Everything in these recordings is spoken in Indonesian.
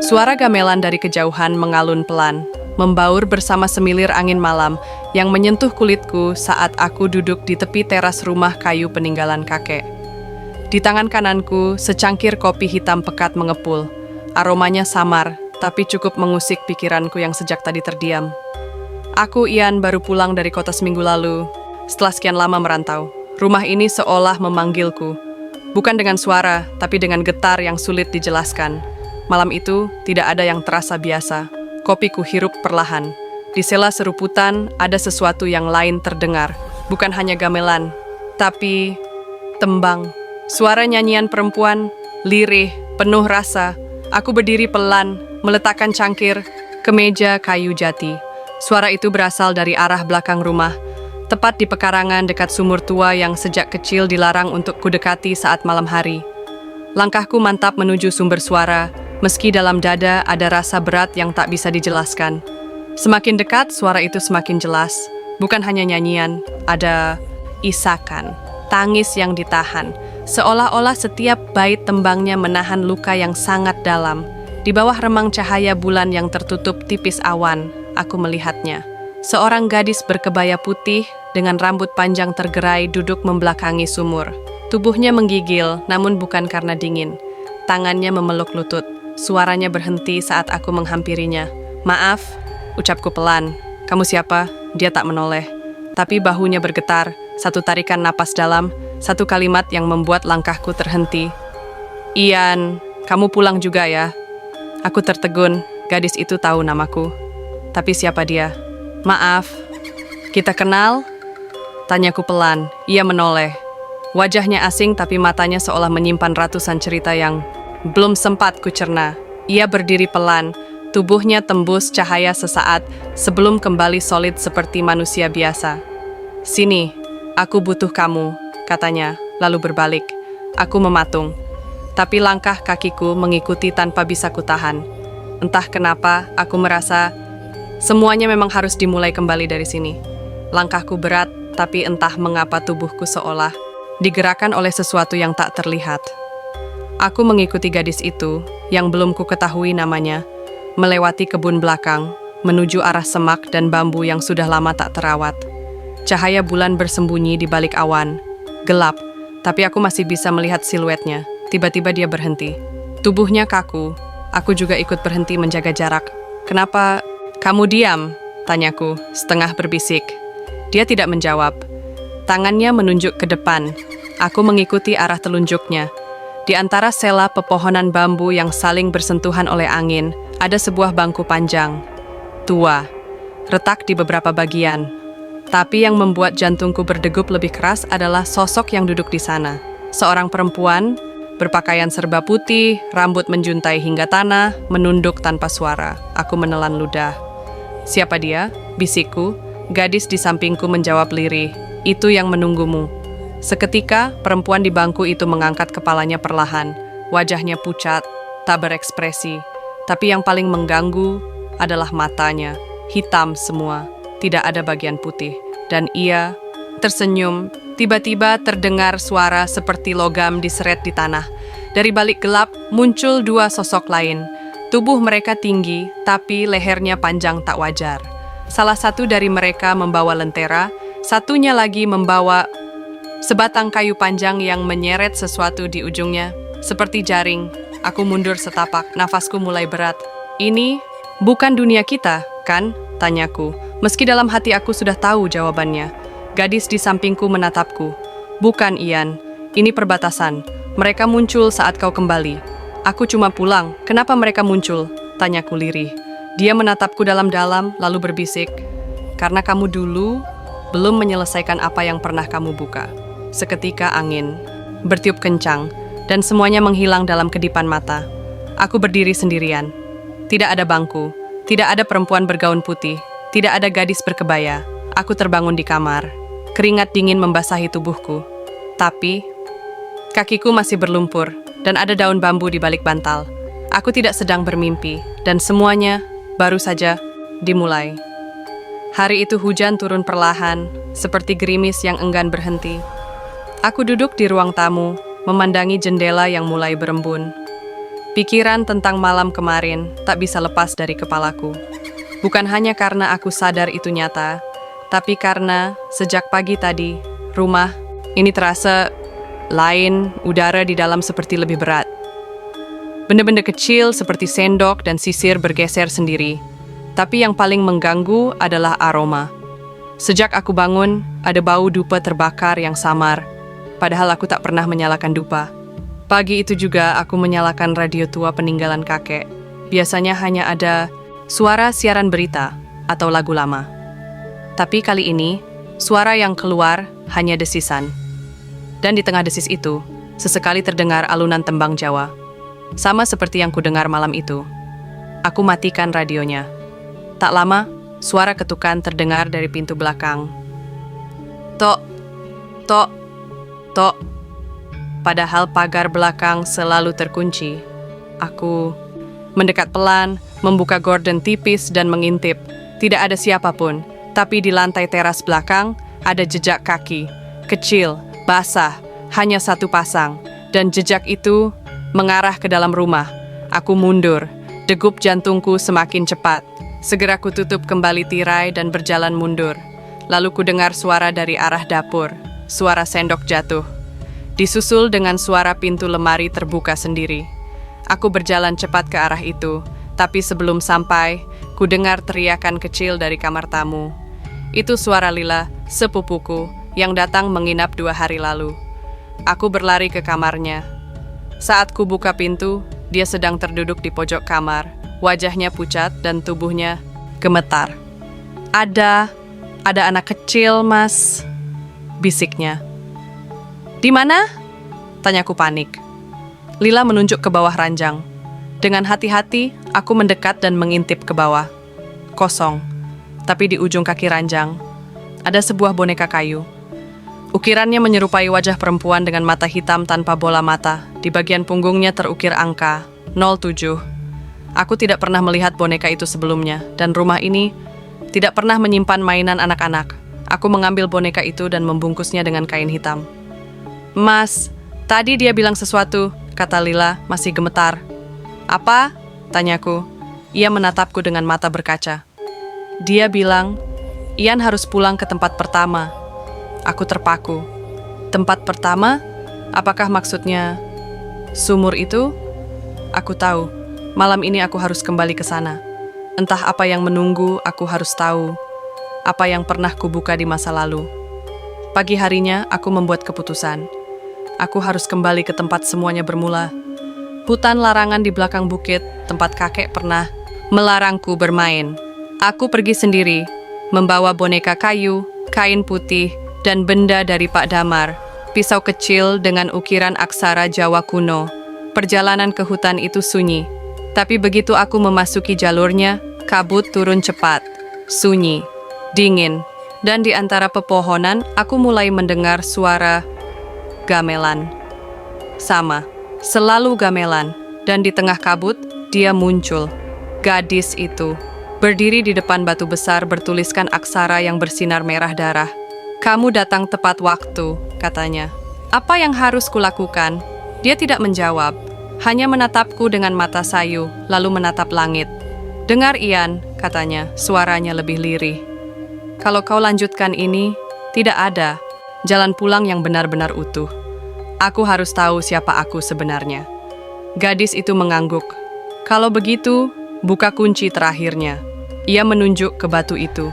Suara gamelan dari kejauhan mengalun pelan, membaur bersama semilir angin malam yang menyentuh kulitku saat aku duduk di tepi teras rumah kayu peninggalan kakek. Di tangan kananku, secangkir kopi hitam pekat mengepul. Aromanya samar, tapi cukup mengusik pikiranku yang sejak tadi terdiam. Aku, Ian, baru pulang dari kota seminggu lalu. Setelah sekian lama merantau, rumah ini seolah memanggilku. Bukan dengan suara, tapi dengan getar yang sulit dijelaskan. Malam itu, tidak ada yang terasa biasa. Kopiku hirup perlahan. Di sela seruputan, ada sesuatu yang lain terdengar. Bukan hanya gamelan, tapi tembang. Suara nyanyian perempuan, lirih, penuh rasa. Aku berdiri pelan, meletakkan cangkir ke meja kayu jati. Suara itu berasal dari arah belakang rumah, tepat di pekarangan dekat sumur tua yang sejak kecil dilarang untuk kudekati saat malam hari. Langkahku mantap menuju sumber suara, meski dalam dada ada rasa berat yang tak bisa dijelaskan. Semakin dekat, suara itu semakin jelas. Bukan hanya nyanyian, ada isakan, tangis yang ditahan. Seolah-olah setiap bait tembangnya menahan luka yang sangat dalam. Di bawah remang cahaya bulan yang tertutup tipis awan, aku melihatnya. Seorang gadis berkebaya putih dengan rambut panjang tergerai duduk membelakangi sumur. Tubuhnya menggigil, namun bukan karena dingin. Tangannya memeluk lutut. Suaranya berhenti saat aku menghampirinya. "Maaf," ucapku pelan. "Kamu siapa?" Dia tak menoleh. Tapi bahunya bergetar, satu tarikan napas dalam, satu kalimat yang membuat langkahku terhenti. "Ian, kamu pulang juga ya?" Aku tertegun, gadis itu tahu namaku. Tapi siapa dia? "Maaf, kita kenal?" Tanyaku pelan. Ia menoleh. Wajahnya asing tapi matanya seolah menyimpan ratusan cerita yang belum sempat kucerna. Ia berdiri pelan, tubuhnya tembus cahaya sesaat sebelum kembali solid seperti manusia biasa. "Sini, aku butuh kamu," katanya, lalu berbalik. Aku mematung. Tapi langkah kakiku mengikuti tanpa bisa kutahan. Entah kenapa, aku merasa semuanya memang harus dimulai kembali dari sini. Langkahku berat, tapi entah mengapa tubuhku seolah digerakkan oleh sesuatu yang tak terlihat. Aku mengikuti gadis itu, yang belum ku ketahui namanya, melewati kebun belakang, menuju arah semak dan bambu yang sudah lama tak terawat. Cahaya bulan bersembunyi di balik awan. Gelap, tapi aku masih bisa melihat siluetnya. Tiba-tiba dia berhenti. Tubuhnya kaku. Aku juga ikut berhenti menjaga jarak. "Kenapa kamu diam?" tanyaku, setengah berbisik. Dia tidak menjawab. Tangannya menunjuk ke depan. Aku mengikuti arah telunjuknya. Di antara sela pepohonan bambu yang saling bersentuhan oleh angin, ada sebuah bangku panjang, tua, retak di beberapa bagian. Tapi yang membuat jantungku berdegup lebih keras adalah sosok yang duduk di sana. Seorang perempuan, berpakaian serba putih, rambut menjuntai hingga tanah, menunduk tanpa suara. Aku menelan ludah. "Siapa dia?" bisikku. Gadis di sampingku menjawab lirih. "Itu yang menunggumu." Seketika, perempuan di bangku itu mengangkat kepalanya perlahan. Wajahnya pucat, tak berekspresi. Tapi yang paling mengganggu adalah matanya. Hitam semua, tidak ada bagian putih. Dan ia tersenyum. Tiba-tiba terdengar suara seperti logam diseret di tanah. Dari balik gelap, muncul dua sosok lain. Tubuh mereka tinggi, tapi lehernya panjang tak wajar. Salah satu dari mereka membawa lentera, satunya lagi membawa sebatang kayu panjang yang menyeret sesuatu di ujungnya, seperti jaring. Aku mundur setapak, nafasku mulai berat. "Ini bukan dunia kita, kan?" tanyaku. Meski dalam hati aku sudah tahu jawabannya. Gadis di sampingku menatapku. "Bukan, Ian. Ini perbatasan. Mereka muncul saat kau kembali." "Aku cuma pulang. Kenapa mereka muncul?" tanyaku lirih. Dia menatapku dalam-dalam, lalu berbisik, "Karena kamu dulu belum menyelesaikan apa yang pernah kamu buka." Seketika angin bertiup kencang, dan semuanya menghilang dalam kedipan mata. Aku berdiri sendirian. Tidak ada bangku, tidak ada perempuan bergaun putih, tidak ada gadis berkebaya. Aku terbangun di kamar. Keringat dingin membasahi tubuhku. Tapi kakiku masih berlumpur, dan ada daun bambu di balik bantal. Aku tidak sedang bermimpi, dan semuanya baru saja dimulai. Hari itu hujan turun perlahan, seperti gerimis yang enggan berhenti. Aku duduk di ruang tamu, memandangi jendela yang mulai berembun. Pikiran tentang malam kemarin tak bisa lepas dari kepalaku. Bukan hanya karena aku sadar itu nyata, tapi karena sejak pagi tadi, rumah ini terasa lain, udara di dalam seperti lebih berat. Benda-benda kecil seperti sendok dan sisir bergeser sendiri, tapi yang paling mengganggu adalah aroma. Sejak aku bangun, ada bau dupa terbakar yang samar, padahal aku tak pernah menyalakan dupa. Pagi itu juga aku menyalakan radio tua peninggalan kakek. Biasanya hanya ada suara siaran berita atau lagu lama. Tapi kali ini, suara yang keluar hanya desisan. Dan di tengah desis itu, sesekali terdengar alunan tembang Jawa. Sama seperti yang kudengar malam itu. Aku matikan radionya. Tak lama, suara ketukan terdengar dari pintu belakang. Tok, tok, tok. Padahal pagar belakang selalu terkunci. Aku mendekat pelan, membuka gorden tipis dan mengintip. Tidak ada siapapun, tapi di lantai teras belakang ada jejak kaki. Kecil, basah, hanya satu pasang. Dan jejak itu mengarah ke dalam rumah. Aku mundur, degup jantungku semakin cepat. Segera ku tutup kembali tirai dan berjalan mundur. Lalu ku dengar suara dari arah dapur, suara sendok jatuh. Disusul dengan suara pintu lemari terbuka sendiri. Aku berjalan cepat ke arah itu, tapi sebelum sampai, ku dengar teriakan kecil dari kamar tamu. Itu suara Lila, sepupuku, yang datang menginap 2 hari lalu. Aku berlari ke kamarnya. Saat ku buka pintu, dia sedang terduduk di pojok kamar. Wajahnya pucat dan tubuhnya gemetar. Ada anak kecil, Mas, bisiknya. Di mana? Tanyaku panik. Lila menunjuk ke bawah ranjang. Dengan hati-hati, aku mendekat dan mengintip ke bawah. Kosong. Tapi di ujung kaki ranjang, ada sebuah boneka kayu. Ukirannya menyerupai wajah perempuan dengan mata hitam tanpa bola mata. Di bagian punggungnya terukir angka 07. Aku tidak pernah melihat boneka itu sebelumnya, dan rumah ini tidak pernah menyimpan mainan anak-anak. Aku mengambil boneka itu dan membungkusnya dengan kain hitam. Mas, tadi dia bilang sesuatu, kata Lila, masih gemetar. Apa? Tanyaku. Ia menatapku dengan mata berkaca. Dia bilang, Ian harus pulang ke tempat pertama. Aku terpaku. Tempat pertama? Apakah maksudnya sumur itu? Aku tahu, malam ini aku harus kembali ke sana. Entah apa yang menunggu, aku harus tahu. Apa yang pernah kubuka di masa lalu. Pagi harinya, aku membuat keputusan. Aku harus kembali ke tempat semuanya bermula. Hutan larangan di belakang bukit, tempat kakek pernah melarangku bermain. Aku pergi sendiri, membawa boneka kayu, kain putih, dan benda dari Pak Damar. Pisau kecil dengan ukiran aksara Jawa kuno. Perjalanan ke hutan itu sunyi. Tapi begitu aku memasuki jalurnya, kabut turun cepat. Sunyi, dingin, dan di antara pepohonan, aku mulai mendengar suara gamelan. Sama, selalu gamelan. Dan di tengah kabut, dia muncul. Gadis itu, berdiri di depan batu besar bertuliskan aksara yang bersinar merah darah. Kamu datang tepat waktu, katanya. Apa yang harus kulakukan? Dia tidak menjawab, hanya menatapku dengan mata sayu, lalu menatap langit. Dengar Ian, katanya, suaranya lebih lirih. Kalau kau lanjutkan ini, tidak ada jalan pulang yang benar-benar utuh. Aku harus tahu siapa aku sebenarnya. Gadis itu mengangguk. Kalau begitu, buka kunci terakhirnya. Ia menunjuk ke batu itu.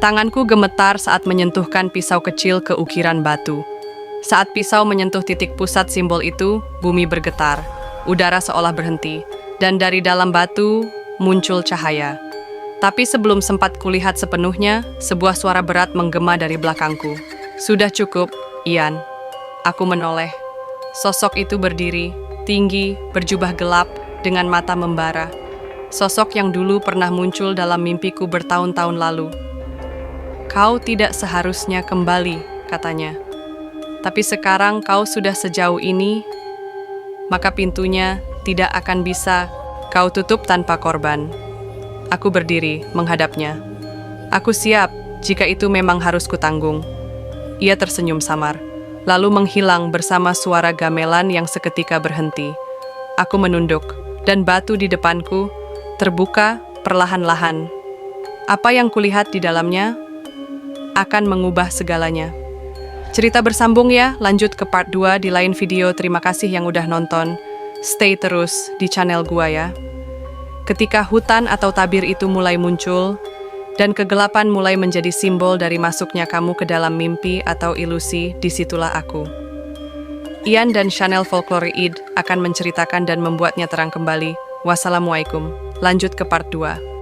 Tanganku gemetar saat menyentuhkan pisau kecil ke ukiran batu. Saat pisau menyentuh titik pusat simbol itu, bumi bergetar. Udara seolah berhenti. Dan dari dalam batu, muncul cahaya. Tapi sebelum sempat kulihat sepenuhnya, sebuah suara berat menggema dari belakangku. Sudah cukup, Ian. Aku menoleh. Sosok itu berdiri, tinggi, berjubah gelap, dengan mata membara. Sosok yang dulu pernah muncul dalam mimpiku bertahun-tahun lalu. Kau tidak seharusnya kembali, katanya. Tapi sekarang kau sudah sejauh ini, maka pintunya tidak akan bisa kau tutup tanpa korban. Aku berdiri, menghadapnya. Aku siap, jika itu memang harus kutanggung. Ia tersenyum samar, lalu menghilang bersama suara gamelan yang seketika berhenti. Aku menunduk. dan batu di depanku terbuka perlahan-lahan. Apa yang kulihat di dalamnya akan mengubah segalanya. Cerita bersambung ya, lanjut ke part 2 di lain video. Terima kasih yang udah nonton. Stay terus di channel gua ya. Ketika hutan atau tabir itu mulai muncul, dan kegelapan mulai menjadi simbol dari masuknya kamu ke dalam mimpi atau ilusi, disitulah aku. Ian dan Channel Folklore Id akan menceritakan dan membuatnya terang kembali. Wassalamualaikum. Lanjut ke part 2.